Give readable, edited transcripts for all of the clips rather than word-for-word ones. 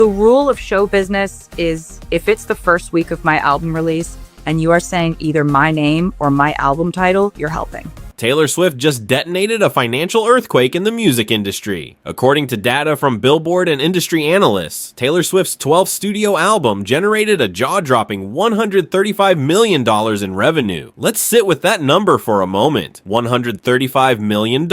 The rule of show business is if it's the first week of my album release and you are saying either my name or my album title, you're helping. Taylor Swift just detonated a financial earthquake in the music industry. According to data from Billboard and industry analysts, Taylor Swift's 12th studio album generated a jaw-dropping $135 million in revenue. Let's sit with that number for a moment. $135 million.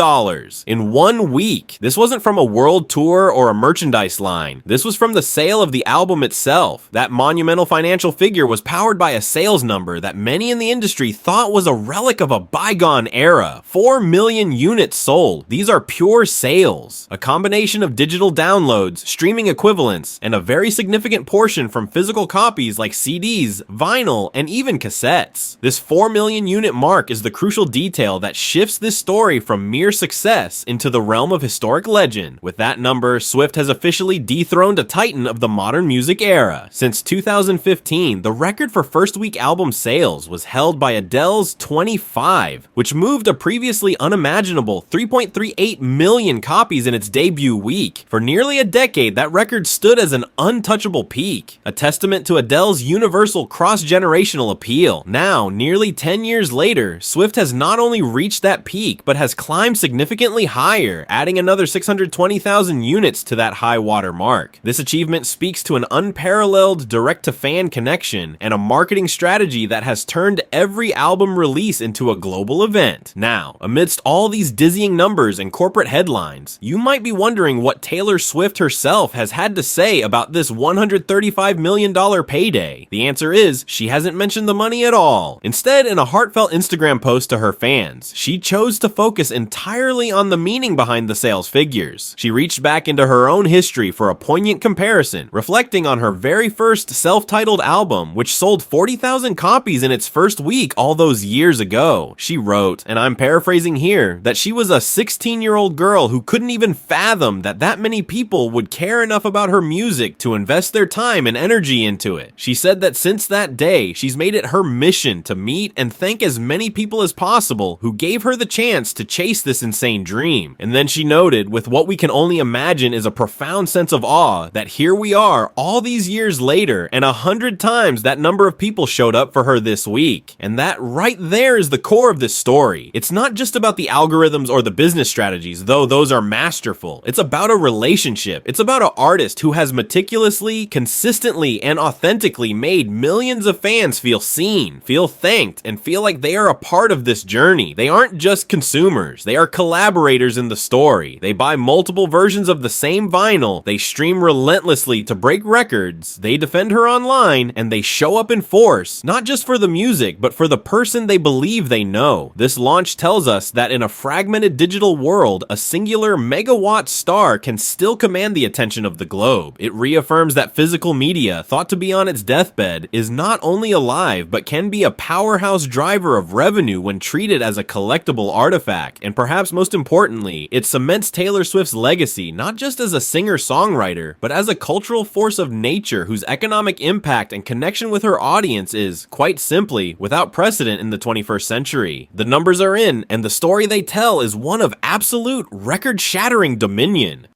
In 1 week. This wasn't from a world tour or a merchandise line. This was from the sale of the album itself. That monumental financial figure was powered by a sales number that many in the industry thought was a relic of a bygone era. 4 million units sold. These are pure sales. A combination of digital downloads, streaming equivalents, and a very significant portion from physical copies like CDs, vinyl, and even cassettes. This 4 million unit mark is the crucial detail that shifts this story from mere success into the realm of historic legend. With that number, Swift has officially dethroned a titan of the modern music era. Since 2015, the record for first week album sales was held by Adele's 25, which moved a previously unimaginable 3.38 million copies in its debut week. For nearly a decade, that record stood as an untouchable peak, a testament to Adele's universal cross-generational appeal. Now, nearly 10 years later, Swift has not only reached that peak, but has climbed significantly higher, adding another 620,000 units to that high water mark. This achievement speaks to an unparalleled direct-to-fan connection and a marketing strategy that has turned every album release into a global event. Now, amidst all these dizzying numbers and corporate headlines, you might be wondering what Taylor Swift herself has had to say about this $135 million payday. The answer is, she hasn't mentioned the money at all. Instead, in a heartfelt Instagram post to her fans, she chose to focus entirely on the meaning behind the sales figures. She reached back into her own history for a poignant comparison, reflecting on her very first self-titled album, which sold 40,000 copies in its first week all those years ago. She wrote, and I'm paraphrasing here, that she was a 16-year-old girl who couldn't even fathom that many people would care enough about her music to invest their time and energy into it. She said that since that day, she's made it her mission to meet and thank as many people as possible who gave her the chance to chase this insane dream. And then she noted, with what we can only imagine is a profound sense of awe, that here we are all these years later, and 100 times that number of people showed up for her this week. And that right there is the core of this story. It's not just about the algorithms or the business strategies, though those are masterful. It's about a relationship. It's about an artist who has meticulously, consistently, and authentically made millions of fans feel seen, feel thanked, and feel like they are a part of this journey. They aren't just consumers. They are collaborators in the story. They buy multiple versions of the same vinyl. They stream relentlessly to break records. They defend her online, and they show up in force, not just for the music, but for the person they believe they know. This launch tells us that in a fragmented digital world, a singular megawatt star can still command the attention of the globe. It reaffirms that physical media, thought to be on its deathbed, is not only alive, but can be a powerhouse driver of revenue when treated as a collectible artifact. And perhaps most importantly, it cements Taylor Swift's legacy not just as a singer-songwriter, but as a cultural force of nature whose economic impact and connection with her audience is, quite simply, without precedent in the 21st century. The numbers are in, and the story they tell is one of absolute record-shattering dominion.